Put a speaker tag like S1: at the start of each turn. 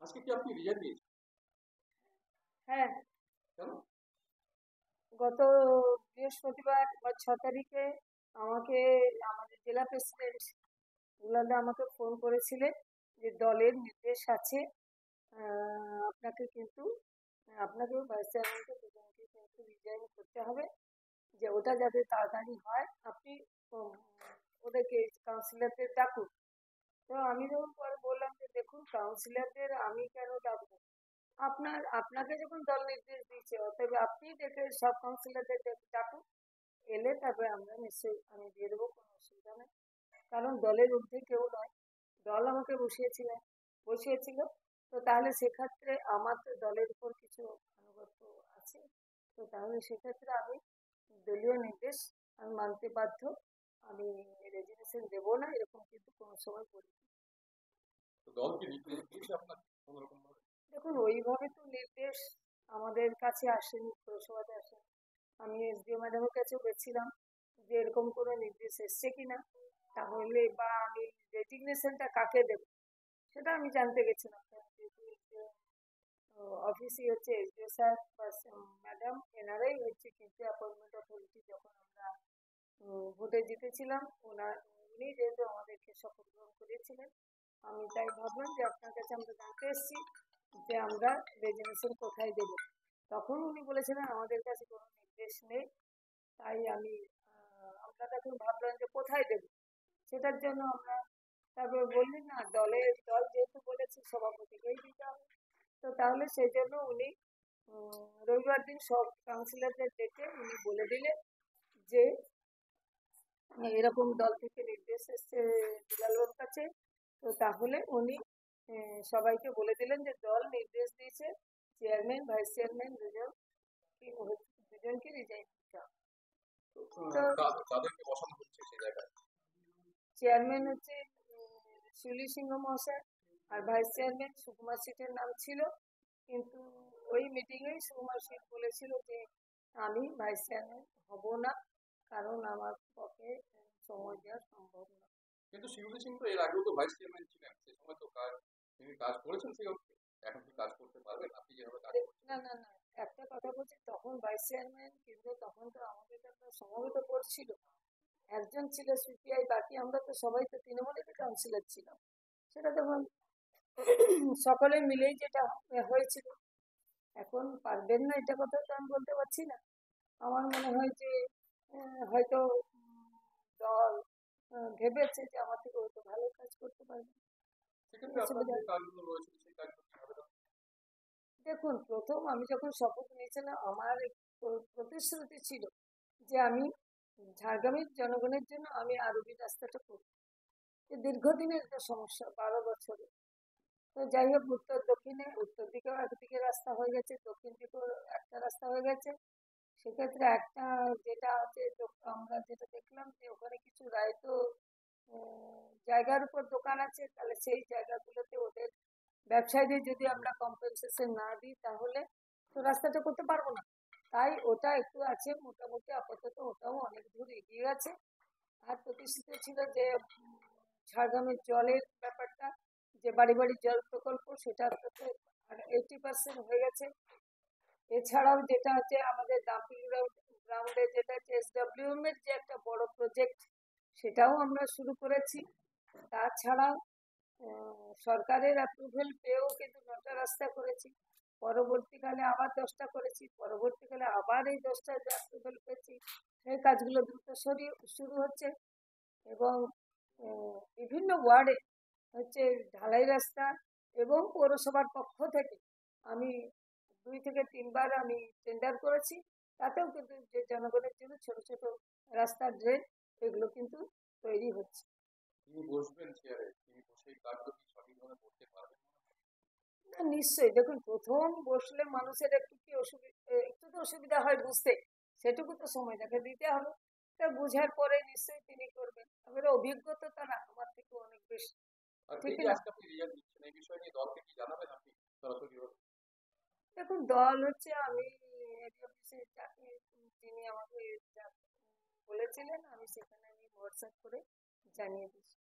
S1: আজকে কি আপনি রিজাইন দিয়েছেন?
S2: হ্যাঁ,
S1: কেন?
S2: গত বৃহস্পতিবার বা 6 তারিখে আমাকে আমাদের জেলা প্রেসিডেন্ট ওনারা আমাকে ফোন করেছিলেন যে দলের নির্দেশ আছে, আপনাকে কিন্তু আপনাকেও ভাইস চেয়ারম্যানকে দুজনকে কিন্তু রিজাইন করতে হবে। যে ওটা যাতে তাড়াতাড়ি হয়, আপনি উম, ওদেরকে কাউন্সিলরদের ডাকুন। তো আমি যখন পরে বললাম যে দেখুন, কাউন্সিলরদের আমি কেন ডাকবো? আপনাকে যখন দল নির্দেশ দিয়েছে, অতএব আপনি ডেকে সব কাউন্সিলরদের ডাকুন। এলে তারপরে আমরা নিশ্চয়ই আমি দিয়ে দেবো, কোনো অসুবিধা নেই। কারণ দলের ঊর্ধ্বে কেউ নয়, দল আমাকে বসিয়েছিল। তো তাহলে সেক্ষেত্রে আমার তো দলের উপর কিছু আনুগত্য আছে। তো তাহলে সেক্ষেত্রে আমি দলীয় নির্দেশ আমি মানতে বাধ্য। আমি রেজিগনেশন দেবো না, এরকম কিন্তু কোনো সময় বলি।
S1: তো দল কি নির্দেশ দিয়েছে আপনাকে কোন রকম ভাবে?
S2: দেখুন, ওইভাবে তো নির্দেশ আমাদের কাছে আসেনি, পৌরসভাতে আসেনি। আমি এসডিও ম্যাডামের কাছেও গেছিলাম যে এরকম কোনো নির্দেশ এসছে কিনা, তাহলে বা আমি রেজিগনেশনটা কাকে দেব সেটা আমি জানতে গেছিলাম। অফিসই হচ্ছে এসডিও স্যার বা ম্যাডাম, এনারাই হচ্ছে কিন্তু অ্যাপয়েন্টমেন্ট অথরিটি। যখন আমরা ভোটে জিতেছিলাম, উনি যেহেতু আমাদেরকে শপথ গ্রহণ করিয়েছিলেন, আমি তাই ভাবলাম যে আপনার কাছে আমরা জানতে এসেছি যে আমরা রেজিগনেশন কোথায় দেবো। তখন উনি বলেছিলেন আমাদের কাছে কোনো নির্দেশ নেই। তাই আমরা তখন ভাবলাম যে কোথায় দেবো, সেটার জন্য আমরা তারপরে বললেন না, দল যেহেতু বলেছে সভাপতিকেই দিতে হবে। তো তাহলে সেই জন্য উনি রবিবার দিন সব কাউন্সিলরদের ডেকে উনি বলে দিলেন যে এরকম দল থেকে নির্দেশ এসছে দুলালবাবুর কাছে। তো তাহলে উনি সবাইকে বলে দিলেন যে দল নির্দেশ দিয়েছে চেয়ারম্যান ভাইস চেয়ারম্যান দুজনকে রিজাইন দিতে হবে। তো
S1: তাদেরকে বসানো হচ্ছে সেই জায়গায়?
S2: চেয়ারম্যান হচ্ছে শিউলি সিংহ মহাশয়, আর ভাইস চেয়ারম্যান সুকুমার সিটের নাম ছিল। কিন্তু ওই মিটিংয়েই সুকুমার সিট বলেছিল যে আমি ভাইস চেয়ারম্যান হব না, কারণ আমার পক্ষে সময় দেওয়া সম্ভব না।
S1: কিন্তু শিউলি সিং তো এর আগেও তো ভাইস চেয়ারম্যান ছিলেন, সেই সময় তো তিনি কাজ করেছেন সেই অর্থে। এখন কি কাজ করতে পারবেন আপনি যেভাবে কাজ করছেন?
S2: না, না, না, একটা কথা বলছি, তখন ভাইস চেয়ারম্যান কিন্তু তখন তো আমাদের একটা সমবেত করছিল, একজন ছিল সিপিআই, বাকি আমরা তো সবাই তো তৃণমূলের কাউন্সিলর ছিলাম। সেটা তখন সকলে মিলেই যেটা হয়েছিল। এখন পারবেন না এটা কথা তো আমি বলতে পারছি না। আমার মনে হয় যে হয়তো দল ভেবেছে যে আমার থেকে হয়তো ভালো কাজ করতে পারবে।
S1: সেক্ষেত্রে আপনার
S2: অসুবিধা
S1: যে কাজগুলো রয়েছে সেই কাজগুলো কিভাবে করবেন?
S2: দেখুন, প্রথম আমি যখন শপথ নিয়েছিলাম, আমার প্রতিশ্রুতি ছিল যে আমি ঝাড়গ্রামের জনগণের জন্য আমি আরবি রাস্তাটা করব। দীর্ঘদিনের একটা সমস্যা, 12 বছরে। তো যাই হোক, উত্তর দিকেও একদিকে রাস্তা হয়ে গেছে, দক্ষিণ দিকেও একটা রাস্তা হয়ে গেছে। সেক্ষেত্রে একটা যেটা আছে, আমরা যেটা দেখলাম যে ওখানে কিছু রায়তো জায়গার উপর দোকান আছে, তাহলে সেই জায়গাগুলোতে ওদের ব্যবসায়ীদের যদি আমরা কম্পেনসেশন না দিই, তাহলে তো রাস্তাটা করতে পারবো না। তাই ওটা একটু আছে, মোটামুটি আপাতত ওটাও অনেক দূর এগিয়ে গেছে। আর প্রতিষ্ঠিত ছিল যে ঝাড়গ্রামের জলের ব্যাপারটা, যে বাড়ি বাড়ি জল প্রকল্প, সেটা তো আর 80% হয়ে গেছে। এছাড়াও যেটা হচ্ছে আমাদের ডাম্পিং গ্রাউন্ডে, যেটা হচ্ছে এসডব্লিউএম এর যে একটা বড় প্রজেক্ট, সেটাও আমরা শুরু করেছি। তাছাড়াও সরকারের অ্যাপ্রুভেল পেয়েও কিন্তু 9টা রাস্তা করেছি। পরবর্তীকালে আবার 10টা করেছি, পরবর্তীকালে আবার এই 10টা যে অ্যাপ্রুভেল পেয়েছি, সেই কাজগুলো দ্রুত শুরু হচ্ছে। এবং বিভিন্ন ওয়ার্ডে হচ্ছে ঢালাই রাস্তা, এবং পৌরসভার পক্ষ থেকে আমি 2 থেকে 3বার আমি টেন্ডার করেছি। তাতেও কিন্তু যে জনগণের জন্য ছোট ছোট রাস্তা, ড্রেন, এগুলো কিন্তু তৈরি হচ্ছে।
S1: তিনি বসবেন চেয়ারে, তিনি বসে কাজগুলো কি সঠিকভাবে করতে পারবেন?
S2: না, নিশ্চয়ই। দেখুন, প্রথম বসলে মানুষের একটু তো অসুবিধা হয় বুঝতে, সেটুকু তো সময় তাকে দিতে হবে। তা বুঝার পরে নিশ্চয়ই তিনি করবেন। এবারে অভিজ্ঞতা তার আমার থেকে অনেক বেশি,
S1: আর
S2: ঠিক
S1: এই যে
S2: না?
S1: আজকে আপনি রিজাইন দিচ্ছেন, এই বিষয় নিয়ে দলকে কি জানাবেন আপনি সরাসরি ভাবে?
S2: দেখুন, দল হচ্ছে আমি এডি অফিসে যাকে তিনি আমাকে বলেছিলেন, আমি সেখানে আমি হোয়াটসঅ্যাপ করে জানিয়ে দিচ্ছি।